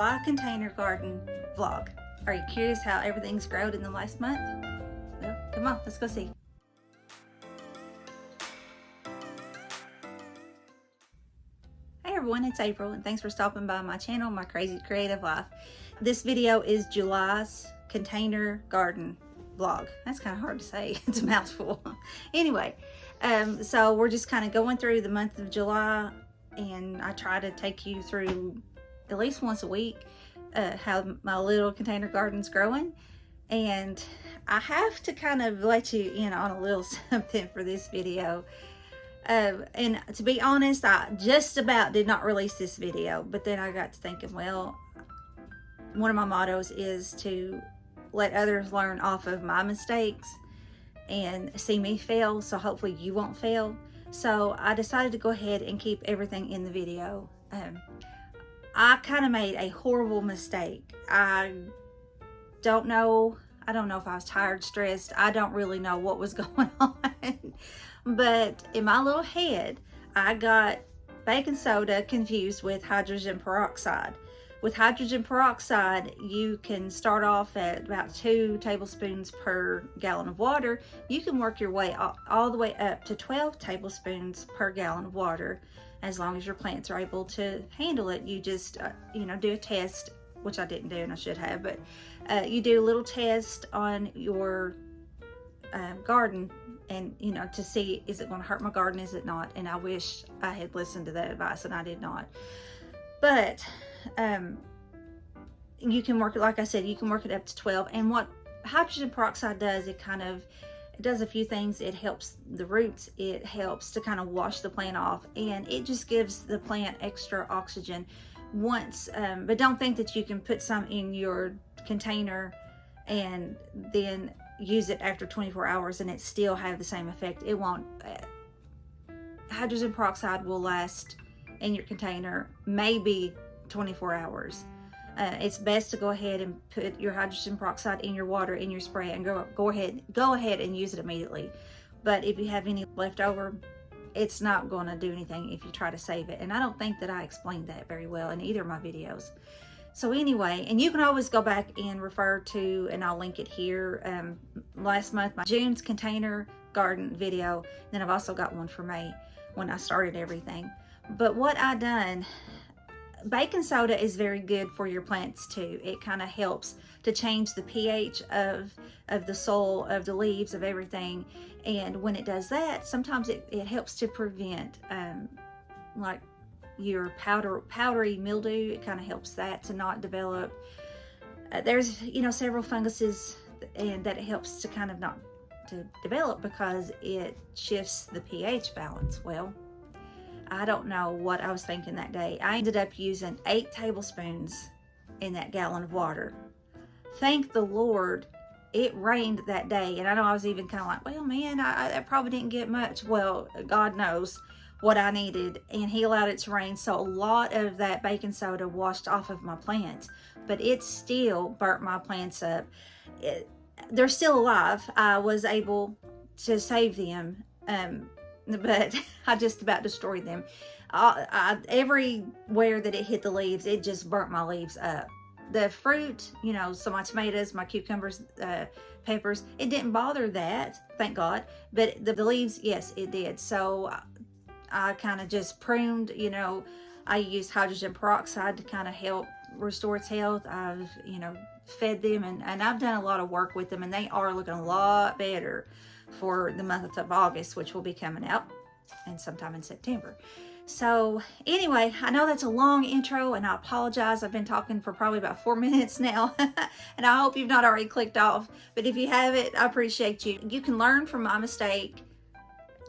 Container garden vlog. Are you curious how everything's grown in the last month? Well, come on, let's go see. Hey everyone, it's April and thanks for stopping by my channel, My Crazy Creative Life. This video is July's container garden vlog. That's kind of hard to say, it's a mouthful. Anyway, so we're just kind of going through the month of July, and I try to take you through at least once a week how my little container garden's growing. And I have to kind of let you in on a little something for this video. And to be honest, I just about did not release this video, but then I got to thinking, well, one of my mottos is to let others learn off of my mistakes and see me fail, so hopefully you won't fail. So I decided to go ahead and keep everything in the video. I kind of made a horrible mistake. I don't know if I was tired, stressed. I don't really know what was going on. But in my little head, I got baking soda confused with hydrogen peroxide. With hydrogen peroxide, you can start off at about 2 tablespoons per gallon of water. You can work your way all the way up to 12 tablespoons per gallon of water, as long as your plants are able to handle it. You just, do a test, which I didn't do and I should have, but you do a little test on your garden and, to see, is it going to hurt my garden, is it not? And I wish I had listened to that advice, and I did not. But you can work it, like I said, you can work it up to 12. And what hydrogen peroxide does, it does a few things. It helps the roots, it helps to kind of wash the plant off, and it just gives the plant extra oxygen once. But don't think that you can put some in your container and then use it after 24 hours and it still have the same effect. It won't. Hydrogen peroxide will last in your container maybe 24 hours. It's best to go ahead and put your hydrogen peroxide in your water, in your spray, and go ahead and use it immediately. But if you have any left over, it's not going to do anything if you try to save it. And I don't think that I explained that very well in either of my videos. So anyway, and you can always go back and refer to, and I'll link it here, last month, my June's container garden video. Then I've also got one for May when I started everything. But what I done, baking soda is very good for your plants too. It kind of helps to change the pH of the soil, of the leaves, of everything. And when it does that, sometimes it helps to prevent like your powdery mildew. It kind of helps that to not develop. There's several funguses, and that it helps to kind of not to develop because it shifts the pH balance. Well, I don't know what I was thinking that day. I ended up using 8 tablespoons in that gallon of water. Thank the Lord it rained that day. And I know I was even kind of like, well, man, I probably didn't get much. Well, God knows what I needed, and He allowed it to rain. So a lot of that baking soda washed off of my plants, but it still burnt my plants up. They're still alive. I was able to save them. But I just about destroyed them. Everywhere that it hit the leaves, it just burnt my leaves up. The fruit, so my tomatoes, my cucumbers, peppers, it didn't bother that, thank God. But the leaves, yes, it did. So I kind of just pruned, I used hydrogen peroxide to kind of help restore its health. I've, fed them, and I've done a lot of work with them, and they are looking a lot better for the month of August, which will be coming out, and sometime in September. So anyway, I know that's a long intro, and I apologize. I've been talking for probably about 4 minutes now, and I hope you've not already clicked off. But if you haven't, I appreciate you. You can learn from my mistake.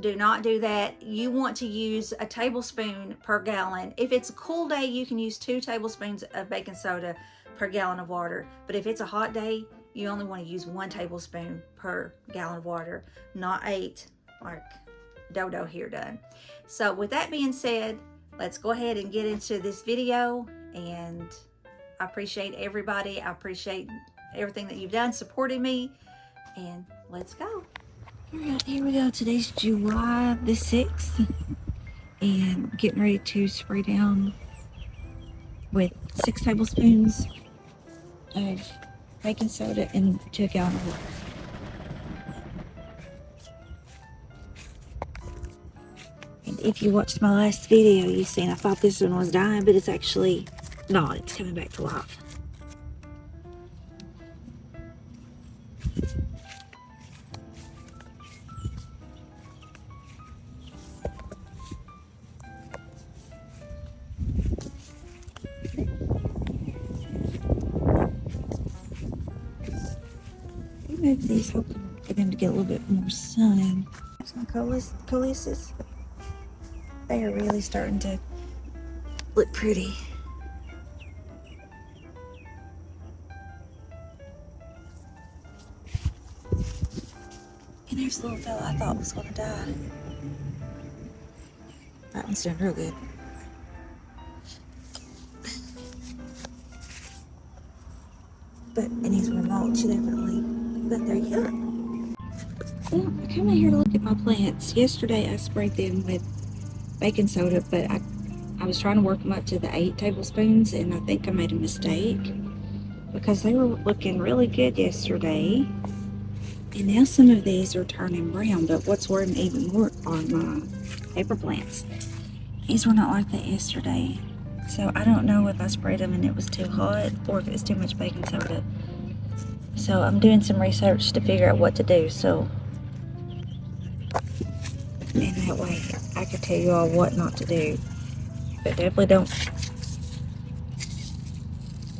Do not do that. You want to use a tablespoon per gallon. If it's a cool day, you can use 2 tablespoons of baking soda per gallon of water. But if it's a hot day, you only want to use 1 tablespoon per gallon of water, not 8 like Dodo here done. So with that being said, let's go ahead and get into this video. And I appreciate everybody. I appreciate everything that you've done supporting me. And let's go. Here we go. Today's July the 6th. And getting ready to spray down with 6 tablespoons of baking soda and 2 gallons of water. And if you watched my last video, you've seen I thought this one was dying, but it's actually not. It's coming back to life. Move these, hoping for them to get a little bit more sun. There's my coleus. They are really starting to look pretty. And there's a little fella I thought was gonna die. That one's doing real good. But it needs more mulch, definitely. But they're young. Well, I come in here to look at my plants. Yesterday I sprayed them with baking soda, but I was trying to work them up to the 8 tablespoons, and I think I made a mistake because they were looking really good yesterday. And now some of these are turning brown, but what's worrying me even more are my paper plants. These were not like that yesterday. So I don't know if I sprayed them and it was too hot or if it was too much baking soda. So I'm doing some research to figure out what to do. So, and that way I could tell you all what not to do. But definitely don't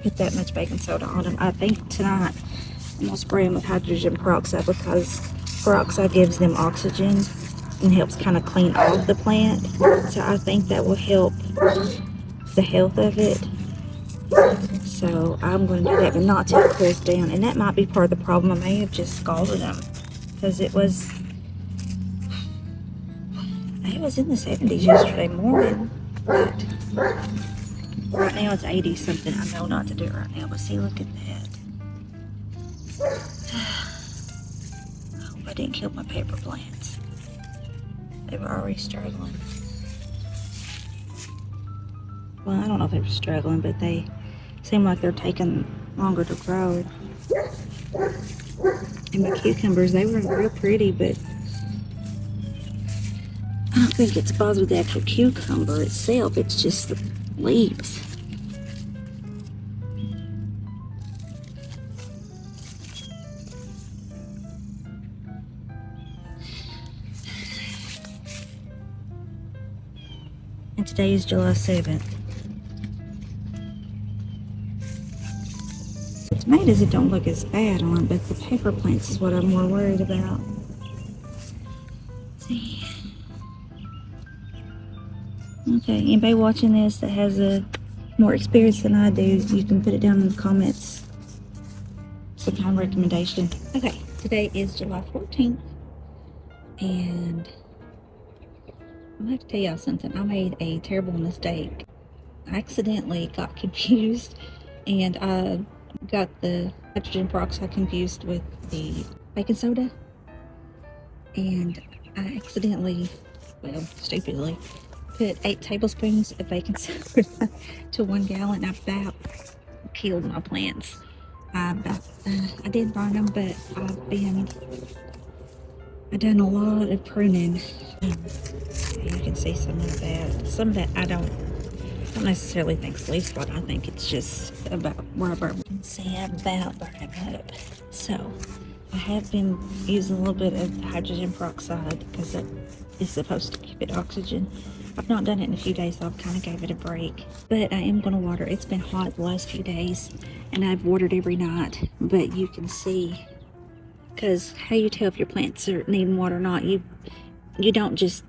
put that much baking soda on them. I think tonight I'm gonna spray them with hydrogen peroxide because peroxide gives them oxygen and helps kind of clean off the plant. So I think that will help the health of it. So I'm going to do that, but not till it cools down. And that might be part of the problem. I may have just scalded them because it was in the 70s yesterday morning. But right now it's 80 something. I know not to do it right now, but see, look at that. I hope I didn't kill my paper plants. They were already struggling. Well, I don't know if they were struggling, but they seem like they're taking longer to grow. And my cucumbers, they were real pretty, but I don't think it's bothered the actual cucumber itself. It's just the leaves. And today is July 7th. The tomatoes, it don't look as bad on, but the paper plants is what I'm more worried about. Let's see. Okay, anybody watching this that has more experience than I do, you can put it down in the comments. Some kind of recommendation. Okay, today is July 14th, and I'm gonna have to tell y'all something. I made a terrible mistake. I accidentally got confused, and I got the hydrogen peroxide confused with the baking soda, and I accidentally, well, stupidly, put 8 tablespoons of baking soda to 1 gallon. I about killed my plants. I did burn them, but I've done a lot of pruning. You can see some of that. Some of that I don't necessarily think it's leaf spot. I think it's just about where I burn. You can see I'm about burning up. So I have been using a little bit of hydrogen peroxide because it is supposed to keep it oxygen. I've not done it in a few days, so I've kind of gave it a break. But I am going to water. It's been hot the last few days, and I've watered every night. But you can see, because how you tell if your plants are needing water or not, you don't just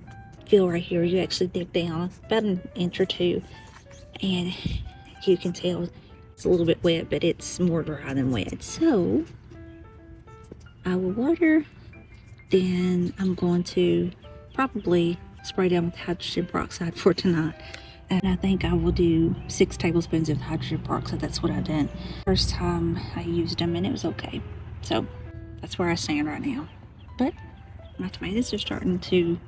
feel right here. You actually dig down about an inch or two, and you can tell it's a little bit wet, but it's more dry than wet. So I will water, then I'm going to probably spray down with hydrogen peroxide for tonight. And I think I will do 6 tablespoons of hydrogen peroxide. That's what I did first time I used them, and it was okay. So that's where I stand right now. But my tomatoes are starting to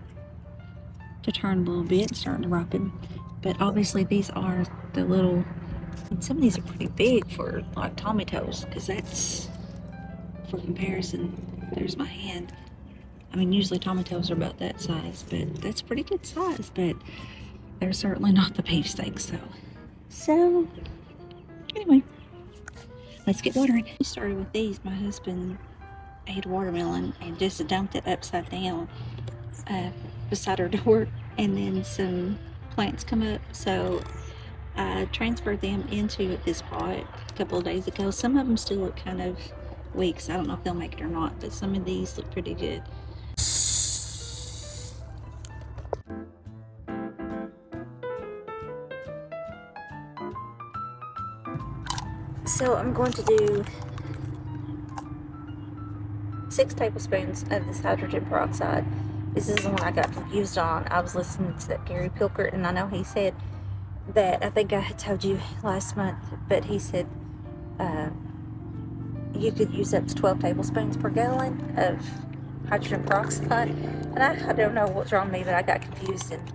turn a little bit, starting to ripen. But obviously these are the little And some of these are pretty big for like tomatoes, because that's, for comparison, there's my hand. I mean, usually tomatoes are about that size, but that's pretty good size, but they're certainly not the beefsteaks, though. So, anyway, let's get watering. We started with these. My husband ate watermelon and just dumped it upside down beside our door, and then some plants come up, so I transferred them into this pot a couple of days ago. Some of them still look kind of weak, so I don't know if they'll make it or not, but some of these look pretty good. So I'm going to do 6 tablespoons of this hydrogen peroxide. This is the one I got confused on. I was listening to that Gary Pilkert, and I know he said that, I think I had told you last month, but he said you could use up to 12 tablespoons per gallon of hydrogen peroxide. And I don't know what's wrong with me, but I got confused and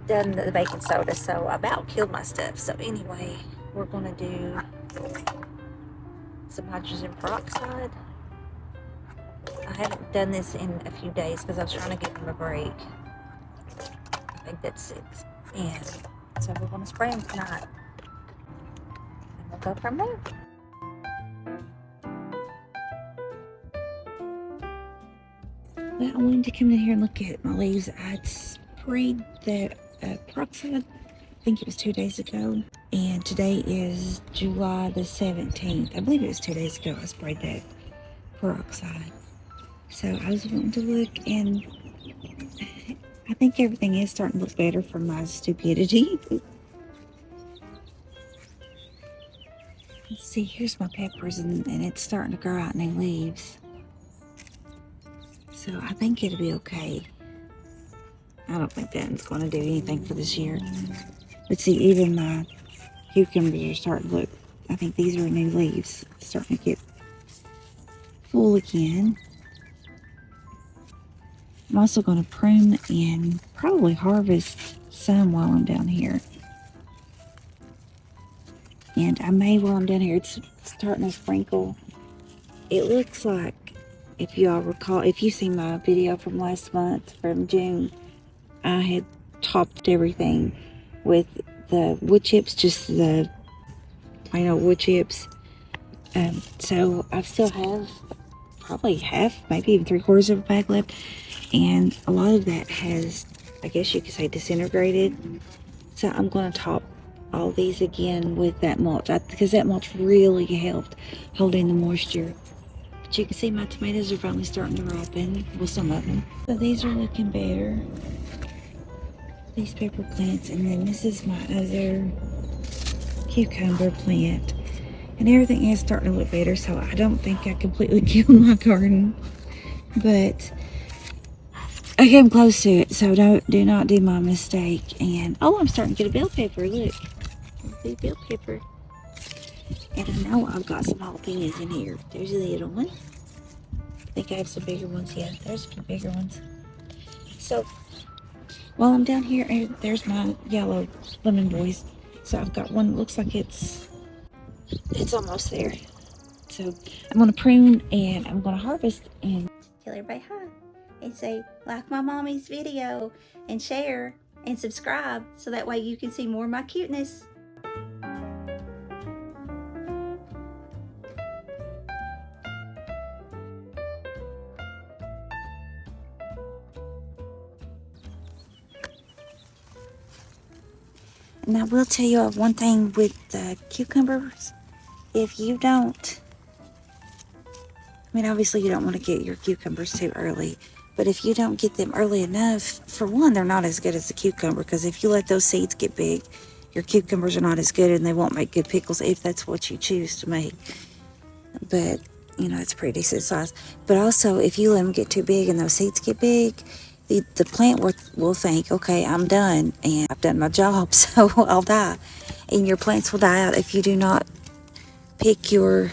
done the baking soda, so I about killed my stuff. So anyway, we're going to do some hydrogen peroxide. I haven't done this in a few days because I was trying to give them a break. I think that's 6. And so we're going to spray them tonight. And we'll go from there. Well, I wanted to come in here and look at my leaves. I'd sprayed that peroxide, I think it was 2 days ago. And today is July the 17th. I believe it was 2 days ago I sprayed that peroxide. So I was wanting to look, and I think everything is starting to look better from my stupidity. Let's see, here's my peppers, and it's starting to grow out new leaves. So I think it'll be okay. I don't think that's going to do anything for this year. Let's see, even my cucumbers are starting to look, I think these are new leaves, starting to get full again. I'm also going to prune and probably harvest some while I'm down here. And I may, while I'm down here, it's starting to sprinkle. It looks like, if you all recall, if you see my video from last month, from June, I had topped everything with the wood chips, just the plain old wood chips. So I still have probably half, maybe even 3/4 of a bag left. And a lot of that has, I guess you could say, disintegrated. So I'm going to top all these again with that mulch, because that mulch really helped hold in the moisture. But you can see my tomatoes are finally starting to ripen, well, some of them. So these are looking better, these pepper plants. And then this is my other cucumber plant, and everything is starting to look better. So I don't think I completely killed my garden, but I came close to it, so do not do my mistake. And oh, I'm starting to get a bell pepper. Look, a bell pepper. And I know I've got some jalapenos in here. There's a little one. I think I have some bigger ones. Yeah, there's some bigger ones. So while I'm down here, there's my yellow lemon boys. So I've got one that looks like it's almost there. So I'm gonna prune and I'm gonna harvest and tell everybody hi. And say, like my mommy's video, and share, and subscribe, so that way you can see more of my cuteness. And I will tell you one thing with the cucumbers. If you don't, I mean, obviously you don't want to get your cucumbers too early. But if you don't get them early enough, for one, they're not as good as the cucumber, because if you let those seeds get big, your cucumbers are not as good, and they won't make good pickles if that's what you choose to make. But, you know, it's a pretty decent size. But also, if you let them get too big and those seeds get big, the plant will think, okay, I'm done, and I've done my job, so I'll die. And your plants will die out if you do not pick your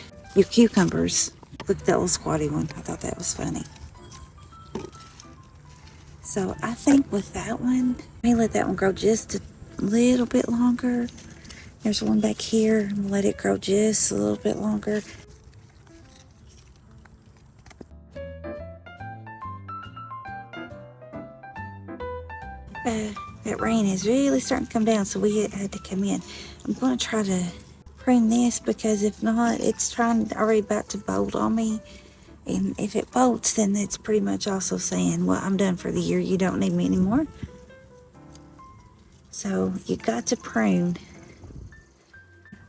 cucumbers. Look at that little squatty one. I thought that was funny. So I think with that one, I may let that one grow just a little bit longer, There's one back here. I'm gonna let it grow just a little bit longer. That rain is really starting to come down, so we had to come in. I'm going to try to prune this, because if not, it's already about to bolt on me. And if it bolts, then it's pretty much also saying, well, I'm done for the year. You don't need me anymore. So you got to prune.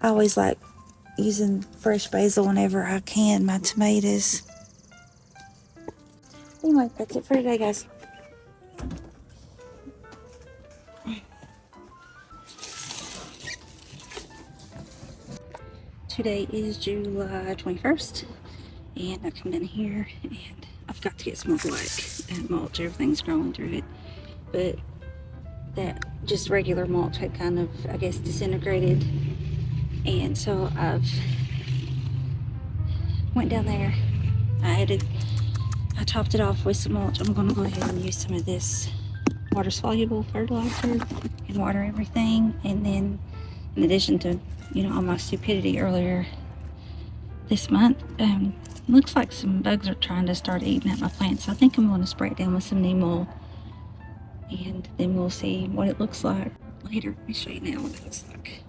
I always like using fresh basil whenever I can, my tomatoes. Anyway, that's it for today, guys. Today is July 21st, and I come in here and I've got to get some more black mulch. Everything's growing through it, but that just regular mulch had kind of, I guess, disintegrated, and so I've went down there. I topped it off with some mulch. I'm going to go ahead and use some of this water-soluble fertilizer and water everything. And then, in addition to, you know, all my stupidity earlier this month, looks like some bugs are trying to start eating at my plants. So I think I'm going to spray it down with some neem oil, and then we'll see what it looks like later. Let me show you now what it looks like.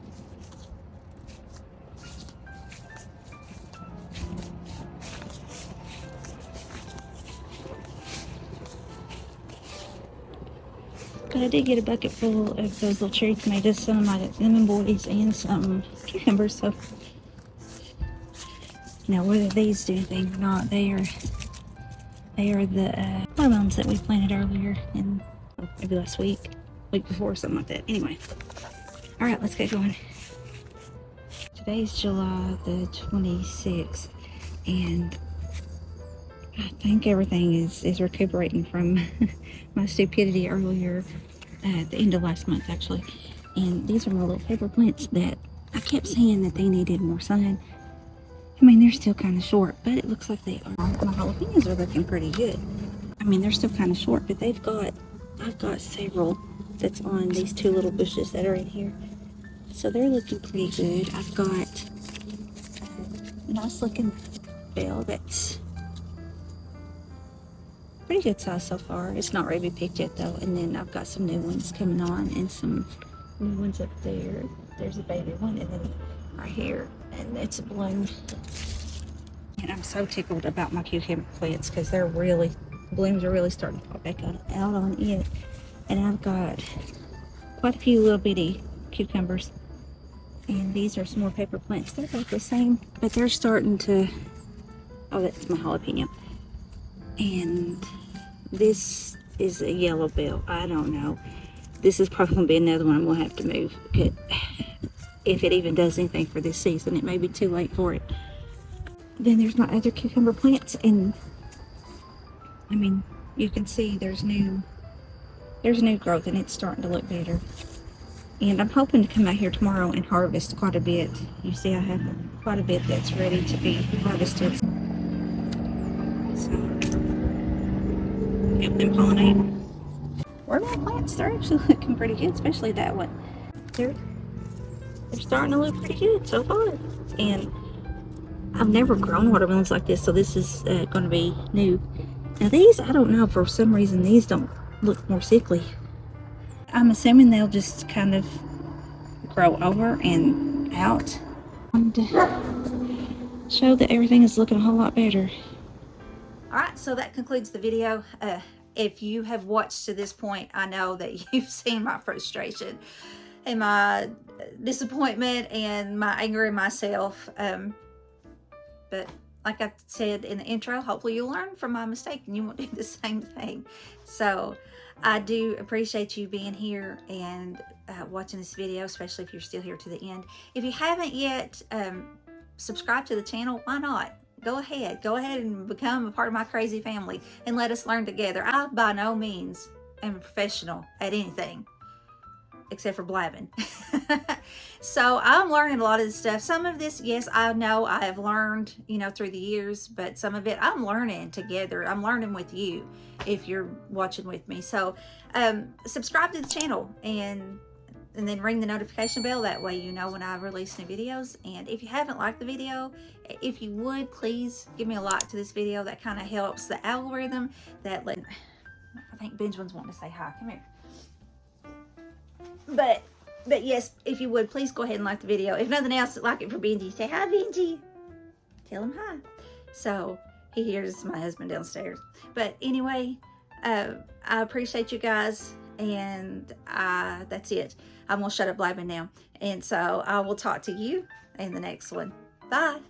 But I did get a bucket full of those little cherry tomatoes, some of my lemon boys, and some cucumbers. So, you know, whether these do anything or not, they are the watermelons that we planted earlier in maybe last week before, something like that. Anyway, all right, let's get going. Today's July the 26th, and I think everything is recuperating from my stupidity earlier at the end of last month, actually. And these are my little paper plants that I kept saying that they needed more sun. I mean, they're still kind of short, but it looks like they are. My jalapenos are looking pretty good. I mean, they're still kind of short, but I've got several that's on these two little bushes that are in here. So they're looking pretty good. I've got a nice looking bell that's pretty good size so far. It's not ready to be picked yet though. And then I've got some new ones coming on, and some new ones up there. There's a baby one, and then right here, and it's a bloom. And I'm so tickled about my cucumber plants, because blooms are really starting to pop back out on it. And I've got quite a few little bitty cucumbers, and these are some more paper plants. They're about the same, but they're starting to, oh, that's my jalapeno. And this is a yellow bell. I don't know. This is probably going to be another one I'm going to have to move. If it even does anything for this season, it may be too late for it. Then there's my other cucumber plants, and I mean, you can see there's new growth, and it's starting to look better. And I'm hoping to come out here tomorrow and harvest quite a bit. You see, I have quite a bit that's ready to be harvested. So, get them pollinate. Watermelon plants, they're actually looking pretty good, especially that one. They're starting to look pretty good so far. And I've never grown watermelons like this, so this is going to be new. Now these, I don't know, for some reason these don't look more sickly. I'm assuming they'll just kind of grow over and out, and show that everything is looking a whole lot better. Alright, so that concludes the video. If you have watched to this point, I know that you've seen my frustration and my disappointment and my anger in myself. But like I said in the intro, hopefully you'll learn from my mistake and you won't do the same thing. So I do appreciate you being here and watching this video, especially if you're still here to the end. If you haven't yet subscribed to the channel, why not? Go ahead and become a part of my crazy family and let us learn together. I by no means am a professional at anything except for blabbing. So I'm learning a lot of this stuff. Some of this, yes, I know I have learned, you know, through the years, but some of it I'm learning together. I'm learning with you if you're watching with me. So subscribe to the channel and and then ring the notification bell. That way you know when I release new videos. And if you haven't liked the video, if you would please give me a like to this video. That kind of helps the algorithm. I think Benjamin's wanting to say hi. Come here. But yes, if you would please go ahead and like the video. If nothing else, like it for Benji. Say hi, Benji. Tell him hi. So he hears my husband downstairs. But anyway, I appreciate you guys, and that's it. I'm gonna shut up blabbing now, and so I will talk to you in the next one. Bye.